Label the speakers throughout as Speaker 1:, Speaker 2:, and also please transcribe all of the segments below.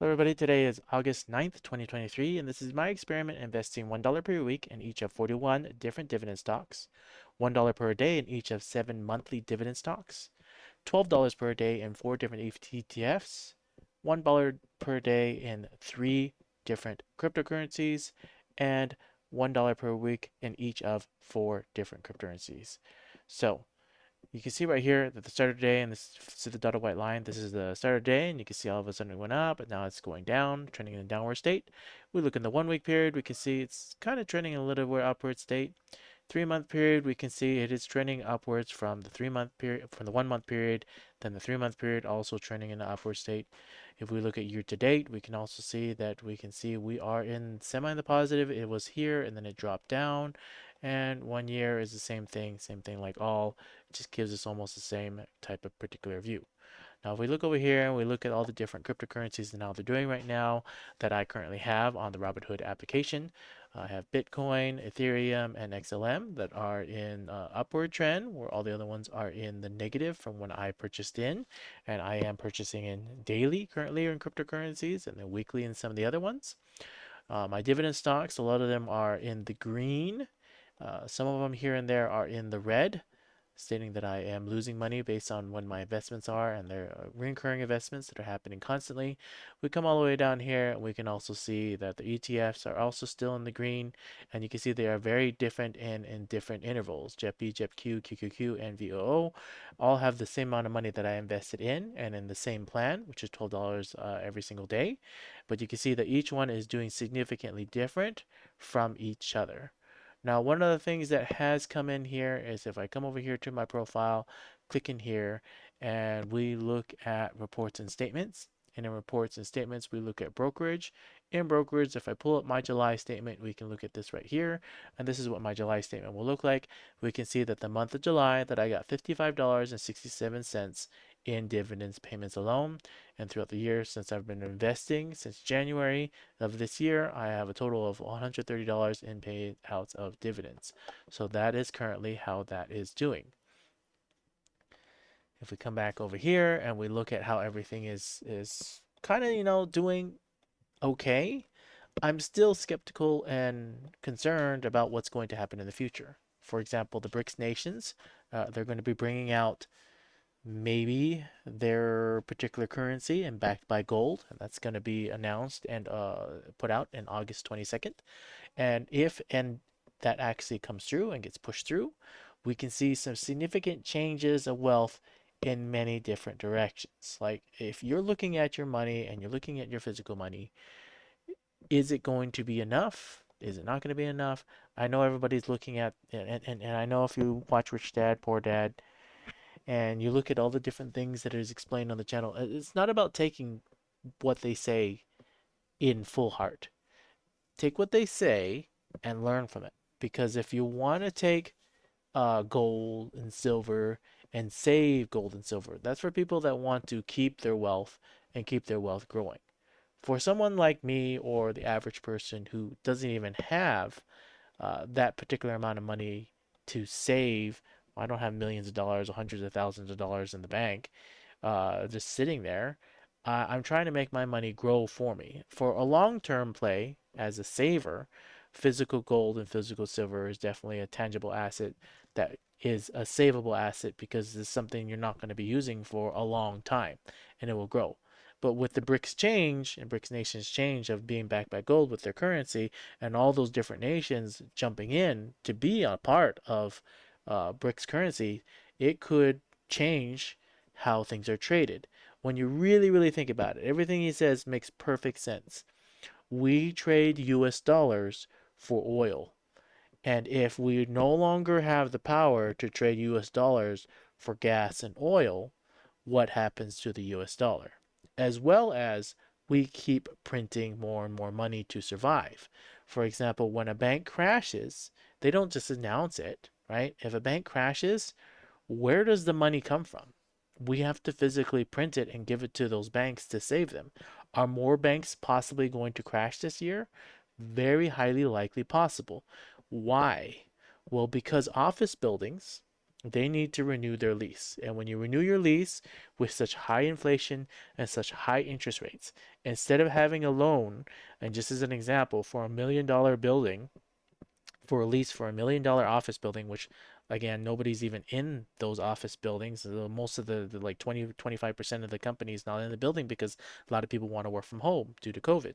Speaker 1: Hello everybody, today is August 9th, 2023, and this is my experiment investing $1 per week in each of 41 different dividend stocks, $1 per day in each of 7 monthly dividend stocks, $12 per day in 4 different ETFs, $1 per day in 3 different cryptocurrencies, and $1 per week in each of 4 different cryptocurrencies. So, you can see right here that the starter day, and this see the dotted white line, this is the starter day, and you can see all of a sudden it went up, but now it's going down, trending in a downward state. We look in the 1 week period, we can see it's kind of trending in a little bit upward state. 3 month period, we can see it is trending upwards from the 3 month period, from the 1 month period, then the 3 month period also trending in an upward state. If we look at year to date, we can also see that we are in semi the positive. It was here and then it dropped down. And 1 year is the same thing like all. It just gives us almost the same type of particular view. Now, if we look over here and we look at all the different cryptocurrencies and how they're doing right now that I currently have on the Robinhood application, I have Bitcoin, Ethereum, and XLM that are in upward trend, where all the other ones are in the negative from when I purchased in. And I am purchasing in daily currently in cryptocurrencies and then weekly in some of the other ones. My dividend stocks, a lot of them are in the green. Some of them here and there are in the red, stating that I am losing money based on when my investments are, and they're recurring investments that are happening constantly. We come all the way down here, and we can also see that the ETFs are also still in the green, and you can see they are very different in different intervals. JEPI, JEPQ, QQQ, and VOO all have the same amount of money that I invested in, and in the same plan, which is $12 every single day. But you can see that each one is doing significantly different from each other. Now, one of the things that has come in here is if I come over here to my profile, click in here, and we look at reports and statements. And in reports and statements, we look at brokerage. In brokerage, if I pull up my July statement, we can look at this right here. And this is what my July statement will look like. We can see that the month of July that I got $55.67 in dividends payments alone. And throughout the year, since I've been investing since January of this year, I have a total of $130 in payouts of dividends. So that is currently how that is doing. If we come back over here and we look at how everything is kind of, doing okay, I'm still skeptical and concerned about what's going to happen in the future. For example, the BRICS nations, they're going to be bringing out maybe their particular currency and backed by gold, and that's going to be announced and put out in August 22nd. And if that actually comes through and gets pushed through, we can see some significant changes of wealth in many different directions. Like if you're looking at your money and you're looking at your physical money, is it going to be enough? Is it not going to be enough? I know everybody's looking at, and I know if you watch Rich Dad, Poor Dad, and you look at all the different things that is explained on the channel, it's not about taking what they say in full heart. Take what they say and learn from it. Because if you want to take gold and silver and save gold and silver, that's for people that want to keep their wealth and keep their wealth growing. For someone like me or the average person who doesn't even have that particular amount of money to save, I don't have millions of dollars or hundreds of thousands of dollars in the bank just sitting there. I'm trying to make my money grow for me. For a long term play as a saver, physical gold and physical silver is definitely a tangible asset that is a savable asset because it's something you're not going to be using for a long time and it will grow. But with the BRICS change and BRICS nations change of being backed by gold with their currency and all those different nations jumping in to be a part of BRICS currency, it could change how things are traded. When you really, really think about it, everything he says makes perfect sense. We trade US dollars for oil. And if we no longer have the power to trade US dollars for gas and oil, what happens to the US dollar? As well as we keep printing more and more money to survive. For example, when a bank crashes, they don't just announce it, right? If a bank crashes, where does the money come from? We have to physically print it and give it to those banks to save them. Are more banks possibly going to crash this year? Very highly likely possible. Why? Well, because office buildings They need to renew their lease. And when you renew your lease with such high inflation and such high interest rates, instead of having a loan, and just as an example, for $1 million building, for a lease for $1 million office building, which again, nobody's even in those office buildings. Most of the like 20-25% of the companies not in the building because a lot of people want to work from home due to COVID.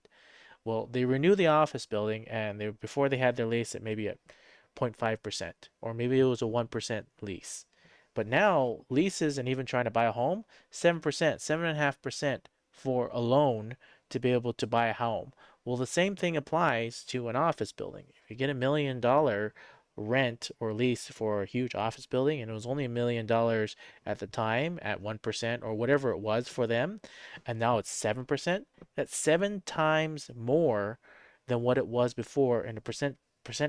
Speaker 1: Well, they renew the office building, and they before they had their lease at maybe at 0.5%, or maybe it was a 1% lease. But now leases and even trying to buy a home, 7%, 7.5% for a loan to be able to buy a home. Well, the same thing applies to an office building. If you get $1 million rent or lease for a huge office building, and it was only $1 million at the time at 1% or whatever it was for them, and now it's 7%, that's 7 times more than what it was before in a percent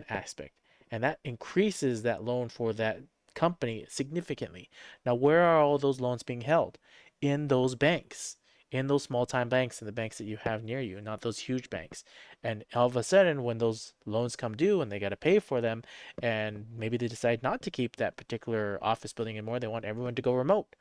Speaker 1: aspect. And that increases that loan for that company significantly. Now, where are all those loans being held? In those banks, in those small time banks and the banks that you have near you, not those huge banks. And all of a sudden, when those loans come due and they got to pay for them, and maybe they decide not to keep that particular office building anymore, they want everyone to go remote.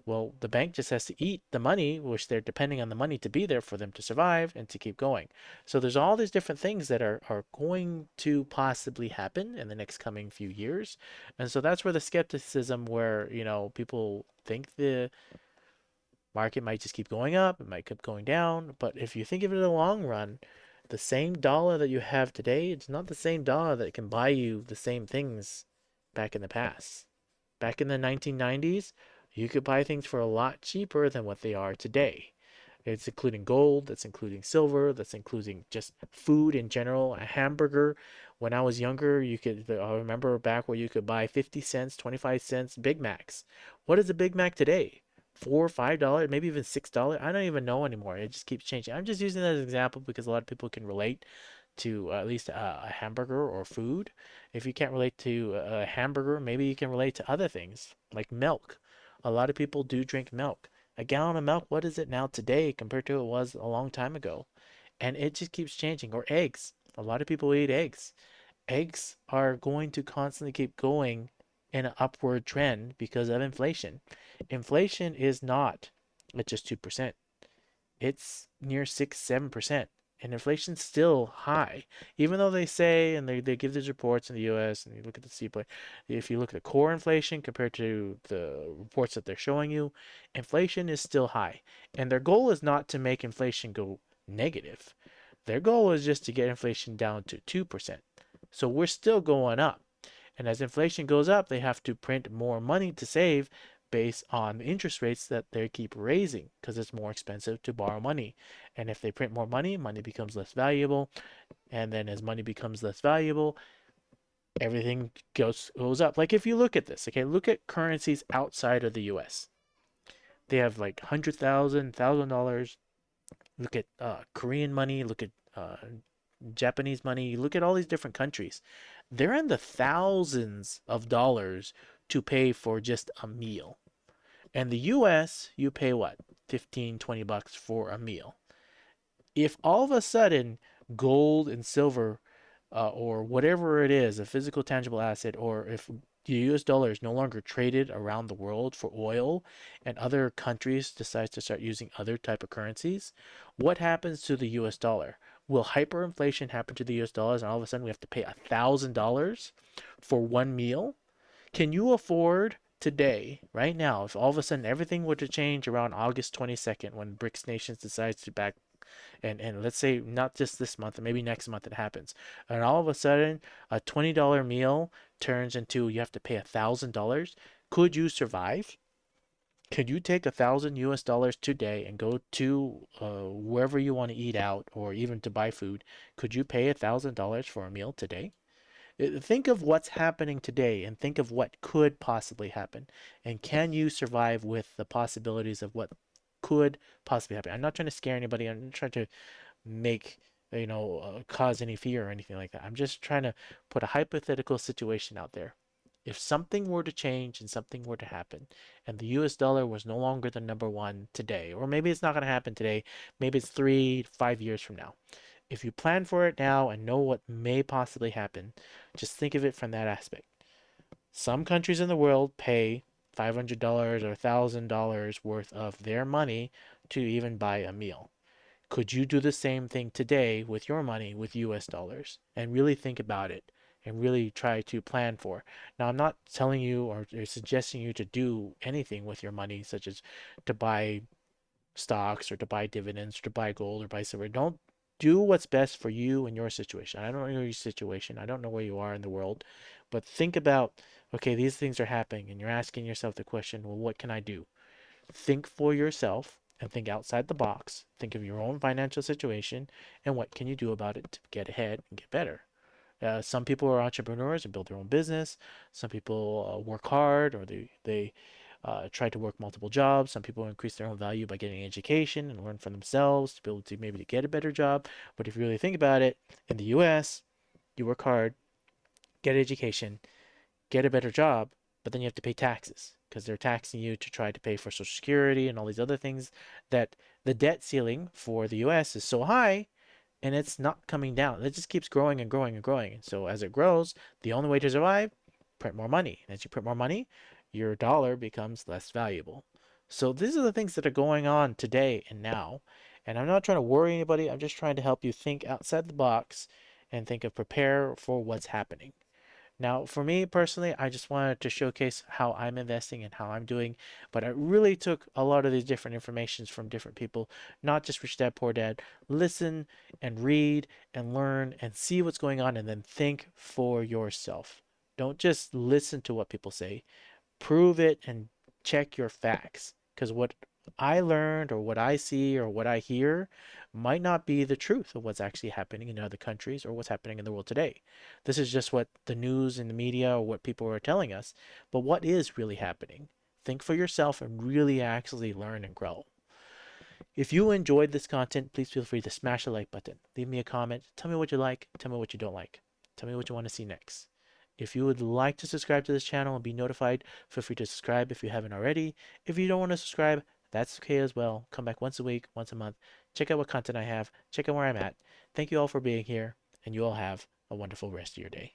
Speaker 1: Well, the bank just has to eat the money, which they're depending on the money to be there for them to survive and to keep going. So there's all these different things that are going to possibly happen in the next coming few years. And so that's where the skepticism where, people think the market might just keep going up, it might keep going down. But if you think of it in the long run, the same dollar that you have today, it's not the same dollar that can buy you the same things back in the past. Back in the 1990s, you could buy things for a lot cheaper than what they are today. It's including gold, that's including silver, that's including just food in general. A hamburger. When I was younger, I remember back where you could buy 50 cents, 25 cents Big Macs. What is a Big Mac today? $4 or $5, maybe even $6. I don't even know anymore. It just keeps changing. I'm just using that as an example because a lot of people can relate to at least a hamburger or food. If you can't relate to a hamburger, maybe you can relate to other things like milk. A lot of people do drink milk. A gallon of milk, what is it now today compared to it was a long time ago? And it just keeps changing. Or eggs. A lot of people eat eggs. Eggs are going to constantly keep going in an upward trend because of inflation. Inflation is not at just 2%. It's near 6, 7%. And inflation's still high. Even though they say, and they give these reports in the US, and you look at the CPI, if you look at the core inflation compared to the reports that they're showing you, inflation is still high. And their goal is not to make inflation go negative. Their goal is just to get inflation down to 2%. So we're still going up. And as inflation goes up, they have to print more money to save based on the interest rates that they keep raising because it's more expensive to borrow money. And if they print more money, money becomes less valuable. And then as money becomes less valuable, everything goes up. Like if you look at this, okay, look at currencies outside of the US. They have like $100,000. Look at Korean money, look at Japanese money, look at all these different countries. They're in the thousands of dollars to pay for just a meal. And the US, you pay what? 15, $20 for a meal. If all of a sudden gold and silver or whatever it is, a physical tangible asset, or if the US dollar is no longer traded around the world for oil and other countries decide to start using other type of currencies, what happens to the US dollar? Will hyperinflation happen to the US dollars and all of a sudden we have to pay $1,000 for one meal? Can you afford today, right now, if all of a sudden everything were to change around August 22nd when BRICS nations decides to back and let's say not just this month, maybe next month it happens, and all of a sudden a $20 meal turns into you have to pay $1,000, could you survive? Could you take $1,000 today and go to wherever you want to eat out or even to buy food? Could you pay $1,000 for a meal today? Think of what's happening today and think of what could possibly happen. And can you survive with the possibilities of what could possibly happen? I'm not trying to scare anybody. I'm not trying to make, cause any fear or anything like that. I'm just trying to put a hypothetical situation out there. If something were to change and something were to happen, and the US dollar was no longer the number one today, or maybe it's not going to happen today, maybe it's 3 to 5 years from now. If you plan for it now and know what may possibly happen, just think of it from that aspect. Some countries in the world pay $500 or $1,000 worth of their money to even buy a meal. Could you do the same thing today with your money with US dollars and really think about it and really try to plan for? Now, I'm not telling you or suggesting you to do anything with your money, such as to buy stocks or to buy dividends or to buy gold or buy silver. Don't do what's best for you and your situation. I don't know your situation. I don't know where you are in the world, but think about, okay, these things are happening and you're asking yourself the question, well, what can I do? Think for yourself and think outside the box. Think of your own financial situation and what can you do about it to get ahead and get better. Some people are entrepreneurs and build their own business. Some people work hard or they try to work multiple jobs. Some people increase their own value by getting education and learn for themselves to be able to maybe to get a better job. But if you really think about it, in the U.S., you work hard, get education, get a better job, but then you have to pay taxes because they're taxing you to try to pay for Social Security and all these other things that the debt ceiling for the US is so high and it's not coming down. It just keeps growing and growing and growing. And so as it grows, the only way to survive, print more money. And as you print more money, your dollar becomes less valuable. So these are the things that are going on today and now. And I'm not trying to worry anybody. I'm just trying to help you think outside the box and think of prepare for what's happening. Now, for me personally, I just wanted to showcase how I'm investing and how I'm doing, but I really took a lot of these different informations from different people, not just Rich Dad Poor Dad. Listen and read and learn and see what's going on and then think for yourself. Don't just listen to what people say, prove it and check your facts. Because what I learned or what I see or what I hear might not be the truth of what's actually happening in other countries or what's happening in the world today. This is just what the news and the media or what people are telling us. But what is really happening? Think for yourself and really actually learn and grow. If you enjoyed this content, please feel free to smash the like button. Leave me a comment. Tell me what you like. Tell me what you don't like. Tell me what you want to see next. If you would like to subscribe to this channel and be notified, feel free to subscribe if you haven't already. If you don't want to subscribe, that's okay as well. Come back once a week, once a month. Check out what content I have. Check out where I'm at. Thank you all for being here, and you all have a wonderful rest of your day.